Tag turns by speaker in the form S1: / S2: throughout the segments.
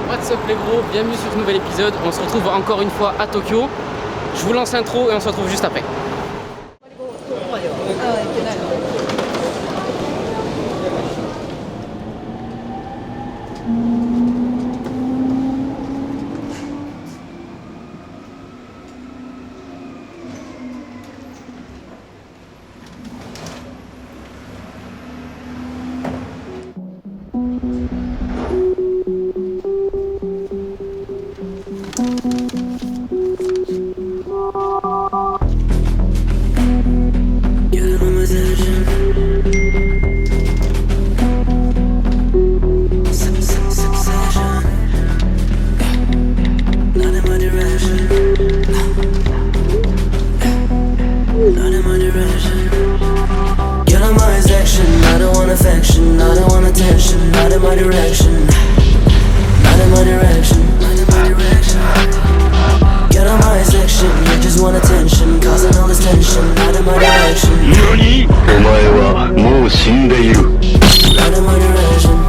S1: What's up les gros, bienvenue sur ce nouvel épisode. On se retrouve encore une fois à Tokyo. Je vous lance l'intro et on se retrouve juste après.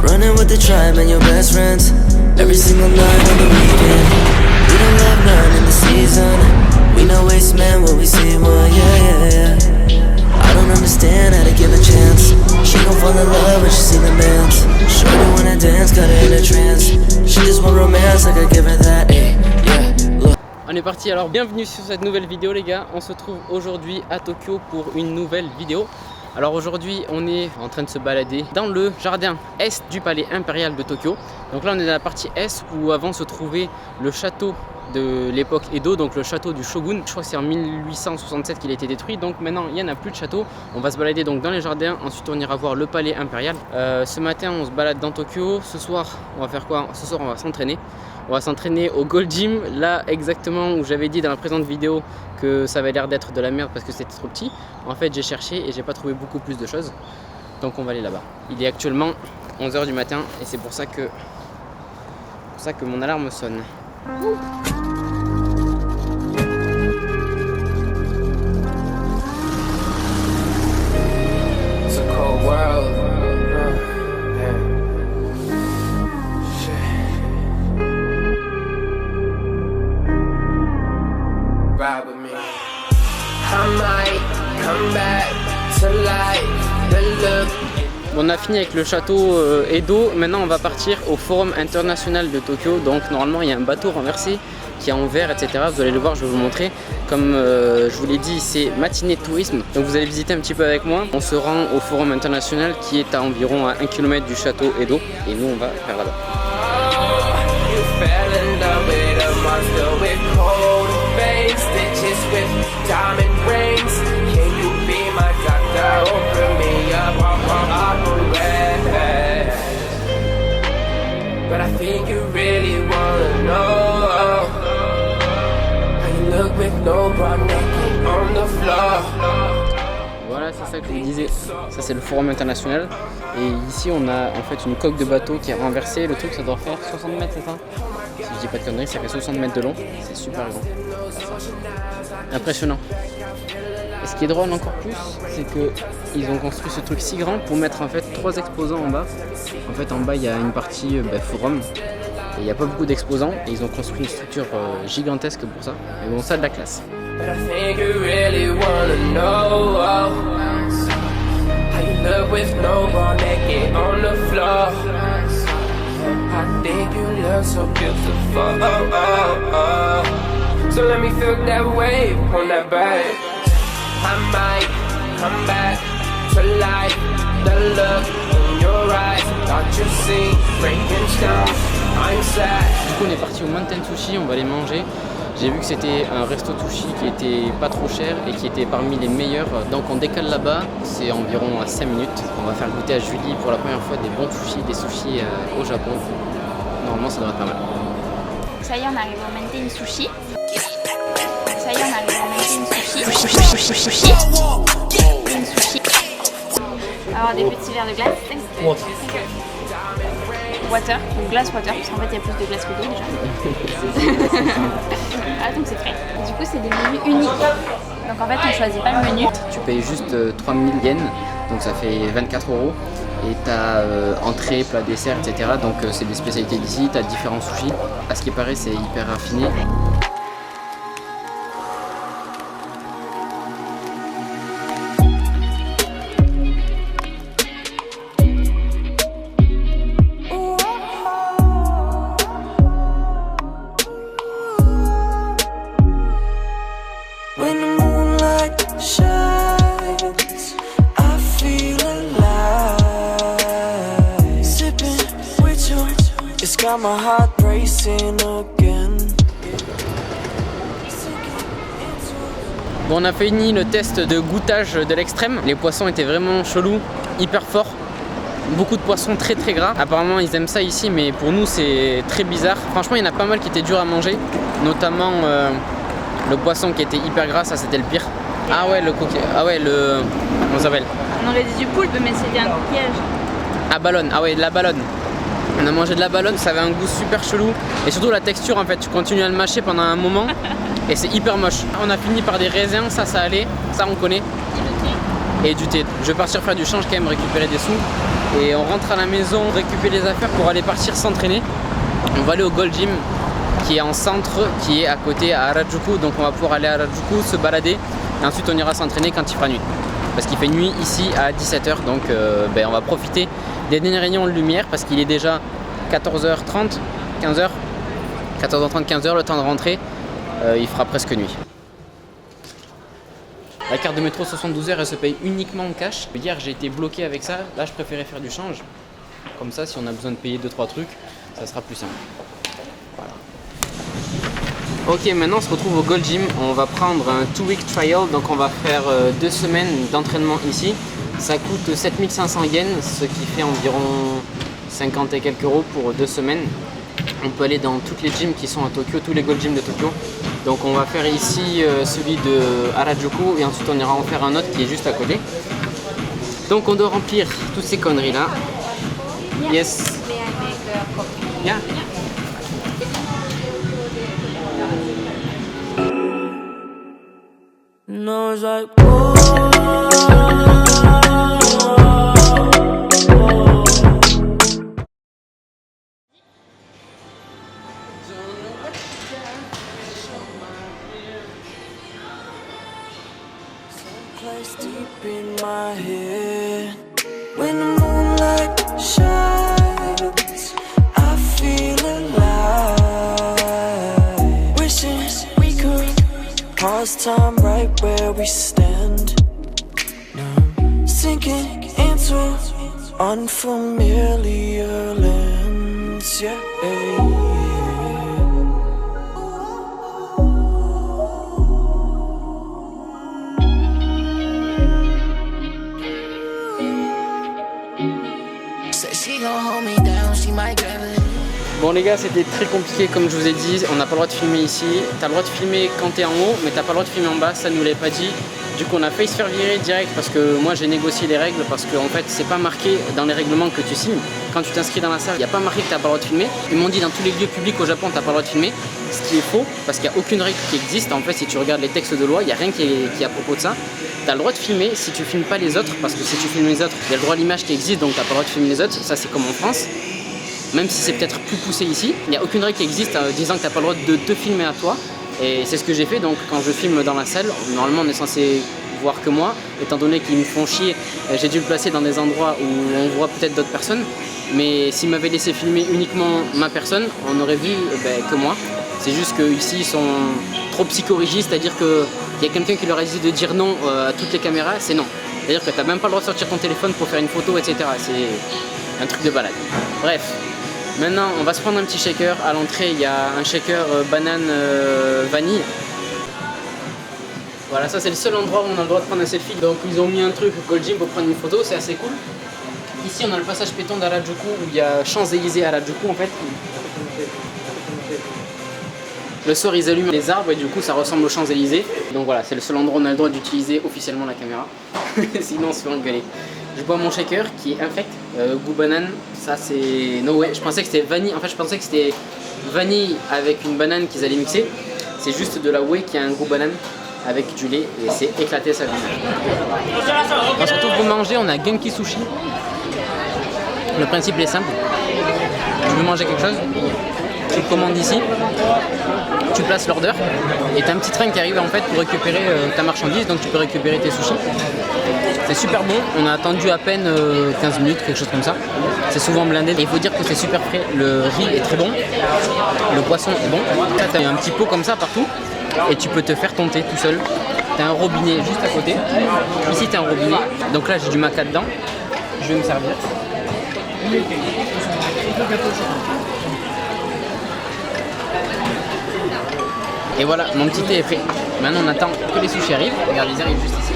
S2: Running with the tribe and your best friends. Every single night on the weekend. We don't love none in the season. We know waste man when we see one, yeah. I don't understand how to give a chance. She gon' fall in love when she see the man's. Shorty wanna dance, got her in a trance. She just want romance, I could give her that, yeah. Look.
S1: On est parti, alors bienvenue sur cette nouvelle vidéo les gars. On se trouve aujourd'hui à Tokyo pour une nouvelle vidéo. Alors aujourd'hui on est en train de se balader dans le jardin est du palais impérial de Tokyo. Donc là on est dans la partie est où avant se trouvait le château de l'époque Edo, donc le château du shogun. Je crois que c'est en 1867 qu'il a été détruit, donc maintenant il n'y en a plus de château. On va se balader donc dans les jardins, ensuite on ira voir le palais impérial. Ce matin on se balade dans Tokyo, ce soir on va faire quoi? Ce soir on va s'entraîner. On va s'entraîner au Gold Gym, là exactement où j'avais dit dans la présente vidéo que ça avait l'air d'être de la merde parce que c'était trop petit. En fait j'ai cherché et j'ai pas trouvé beaucoup plus de choses. Donc on va aller là-bas. Il est actuellement 11 h du matin et c'est pour ça que mon alarme sonne.
S2: It's a cold world. Ride with me. I might come back to life. The look.
S1: On a fini avec le château Edo, maintenant on va partir au Forum International de Tokyo. Donc normalement il y a un bateau renversé qui est en verre, etc. Vous allez le voir, je vais vous montrer. Comme je vous l'ai dit, c'est matinée de tourisme. Donc vous allez visiter un petit peu avec moi. On se rend au Forum International qui est à environ à 1 km du château Edo. Et nous on va faire là-bas.
S2: But I think you really wanna know how you look with no bra naked on the floor.
S1: Voilà, c'est ça que je vous disais. Ça c'est le Forum International. Et ici on a en fait une coque de bateau qui est renversée. Le truc ça doit faire 60 mètres, c'est ça? Si je dis pas de conneries, ça fait 60 mètres de long. C'est super grand. Impressionnant. Et ce qui est drôle encore plus, c'est qu'ils ont construit ce truc si grand pour mettre en fait 3 exposants en bas. En fait en bas il y a une partie forum et il n'y a pas beaucoup d'exposants et ils ont construit une structure gigantesque pour ça. Mais bon, ça a de la classe.
S2: I might come back to life. The look in your eyes, thought you see breaking stones. I'm sad.
S1: Du coup on est parti au Mountain Sushi, on va aller manger. J'ai vu que c'était un resto sushi qui était pas trop cher et qui était parmi les meilleurs. Donc on décale là-bas, c'est environ à 5 minutes. On va faire goûter à Julie pour la première fois des bons sushis, des sushis au Japon. Normalement ça devrait être pas mal.
S3: Ça y est, on arrive au Mountain Sushi. Ça y est, on arrive au Mountain Sushi. Sushi. Une sushi. On va avoir des petits verres de glace. Water, donc glace water, parce qu'en fait il y a plus de glace que d'eau déjà. Ah donc c'est frais. Du coup c'est des menus uniques. Donc en fait on choisit pas le menu.
S1: Tu payes juste 3000 yens, donc ça fait 24 €. Et tu as entrée, plat, dessert, etc. Donc c'est des spécialités d'ici, tu as différents sushis. À ce qui paraît, c'est hyper raffiné.
S2: Got my heart racing again.
S1: Bon, on a fini le test de goûtage de l'extrême. Les poissons étaient vraiment chelous, hyper forts. Beaucoup de poissons très gras. Apparemment ils aiment ça ici, mais pour nous c'est très bizarre. Franchement il y en a pas mal qui étaient durs à manger. Notamment le poisson qui était hyper gras, ça c'était le pire. Ah ouais, le coquillage. Ah ouais, le... comment ça s'appelle?
S3: On aurait dit du poulpe, mais c'était un coquillage.
S1: Ah, ballonne. Ah ouais, de la ballonne. On a mangé de la ballonne, ça avait un goût super chelou. Et surtout la texture en fait, tu continues à le mâcher pendant un moment et c'est hyper moche. On a fini par des raisins, ça allait, ça on connaît. Et du thé. Je vais partir faire du change quand même, récupérer des sous. Et on rentre à la maison, récupérer les affaires pour aller partir s'entraîner. On va aller au Gold Gym qui est en centre, qui est à côté à Harajuku. Donc on va pouvoir aller à Harajuku, se balader. Et ensuite on ira s'entraîner quand il fera nuit. Parce qu'il fait nuit ici à 17 h. Donc on va profiter des derniers rayons de lumière parce qu'il est déjà 14h30, 15h. 14h30, 15h, le temps de rentrer. Il fera presque nuit. La carte de métro 72 heures, elle se paye uniquement en cash. Hier, j'ai été bloqué avec ça. Là, je préférais faire du change. Comme ça, si on a besoin de payer 2-3 trucs, ça sera plus simple. Voilà. Ok, maintenant, on se retrouve au Gold Gym. On va prendre un 2-week trial. Donc, on va faire 2 semaines d'entraînement ici. Ça coûte 7500 yens, ce qui fait environ 50 et quelques euros pour 2 semaines. On peut aller dans toutes les gyms qui sont à Tokyo, tous les Gold Gym de Tokyo. Donc on va faire ici celui de Harajuku et ensuite on ira en faire un autre qui est juste à côté. Donc on doit remplir toutes ces conneries là. Yes. Yeah.
S2: No, it's like, place deep in my head. When the moonlight shines, I feel alive. Wishing we could pause time right where we stand. Now sinking into unfamiliar lands, yeah.
S1: Bon les gars, c'était très compliqué comme je vous ai dit, on n'a pas le droit de filmer ici. T'as le droit de filmer quand t'es en haut, mais t'as pas le droit de filmer en bas, ça nous l'avait pas dit. Du coup on a failli se faire virer direct parce que moi j'ai négocié les règles parce que en fait c'est pas marqué dans les règlements que tu signes. Quand tu t'inscris dans la salle, il n'y a pas marqué que t'as pas le droit de filmer. Ils m'ont dit dans tous les lieux publics au Japon t'as pas le droit de filmer, ce qui est faux parce qu'il n'y a aucune règle qui existe. En fait si tu regardes les textes de loi, il n'y a rien qui est à propos de ça. T'as le droit de filmer si tu filmes pas les autres, parce que si tu filmes les autres, il y a le droit à l'image qui existe, donc t'as pas le droit de filmer les autres, ça c'est comme en France. Même si c'est peut-être plus poussé ici, il n'y a aucune règle qui existe disant que t'as pas le droit de te filmer à toi. Et c'est ce que j'ai fait, donc quand je filme dans la salle, normalement on est censé voir que moi, étant donné qu'ils me font chier, j'ai dû le placer dans des endroits où on voit peut-être d'autres personnes. Mais s'ils m'avaient laissé filmer uniquement ma personne, on aurait vu que moi. C'est juste qu'ici ils sont trop psychorigides, c'est-à-dire qu'il y a quelqu'un qui leur a dit de dire non à toutes les caméras, c'est non. C'est-à-dire que tu n'as même pas le droit de sortir ton téléphone pour faire une photo, etc. C'est un truc de balade. Bref, maintenant on va se prendre un petit shaker. À l'entrée il y a un shaker banane vanille. Voilà, ça c'est le seul endroit où on a le droit de prendre un selfie. Donc ils ont mis un truc Gold Gym pour prendre une photo, c'est assez cool. Ici on a le passage piéton d'Harajuku où il y a Champs-Élysées à Harajuku en fait. Le soir ils allument les arbres et du coup ça ressemble aux Champs-Élysées. Donc voilà, c'est le seul endroit où on a le droit d'utiliser officiellement la caméra. Sinon on se fait engueuler. Je bois mon shaker qui est infect, goût banane. Ça c'est no way, je pensais que c'était vanille. En fait je pensais que c'était vanille avec une banane qu'ils allaient mixer. C'est juste de la whey qui a un goût banane avec du lait et c'est éclaté ça. On se retrouve pour manger, on a Genki Sushi. Le principe est simple. Tu veux manger quelque chose, tu le commandes ici, tu places l'order et tu as un petit train qui arrive en fait pour récupérer ta marchandise, donc tu peux récupérer tes sushis. C'est super bon, on a attendu à peine 15 minutes, quelque chose comme ça. C'est souvent blindé et il faut dire que c'est super frais. Le riz est très bon, le poisson est bon. Là tu as un petit pot comme ça partout et tu peux te faire ton thé tout seul. Tu as un robinet juste à côté. Ici tu as un robinet, donc là j'ai du maca dedans. Je vais me servir. Et voilà, mon petit thé est prêt. Maintenant on attend que les sushis arrivent. Regarde, ils arrivent juste ici.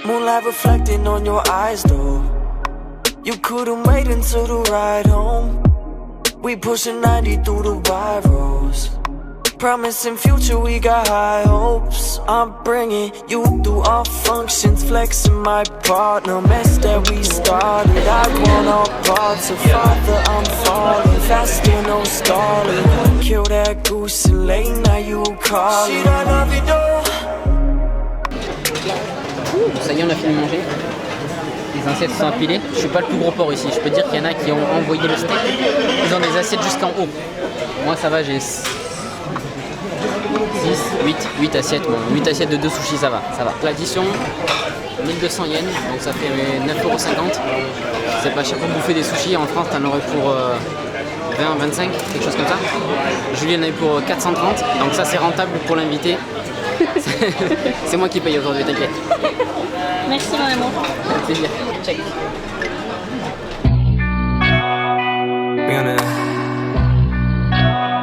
S2: Moonlight reflecting on your eyes though. You couldn't wait until the ride home. We pushing 90 through the wide roads. Promising future, we got high hopes. I'm bringing you through all functions, flexing my partner. Mess that we started, I want all parts of father. I'm falling faster, no stalling. Kill that goose and late night, you call. Shit, I love you though.
S1: Ça y est, on a fini de manger. Les assiettes sont empilées. Je suis pas le plus gros porc ici. Je peux dire qu'il y en a qui ont envoyé le steak. Ils ont des assiettes jusqu'en haut. Moi ça va, j'ai 8 assiettes. Bon, 8 assiettes de 2 sushis, ça va. L'addition, 1200 yens, donc ça fait 9,50 €. C'est pas cher pour bouffer des sushis. En France, t'en aurais pour 20, 25, quelque chose comme ça. Julie en a eu pour 430, donc ça c'est rentable pour l'invité. C'est moi qui paye aujourd'hui, t'inquiète.
S3: Merci mon amour.
S1: Avec plaisir. Check.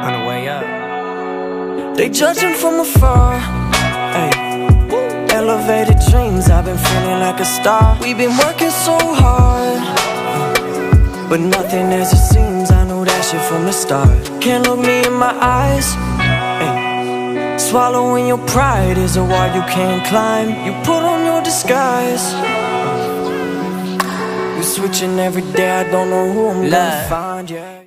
S2: On the way up. They judging from afar. Ay. Elevated dreams, I've been feeling like a star. We've been working so hard, but nothing as it seems. I know that shit from the start. Can't look me in my eyes. Ay. Swallowing your pride is a wall you can't climb. You put on your disguise. You switching every day, I don't know who I'm gonna find, yeah.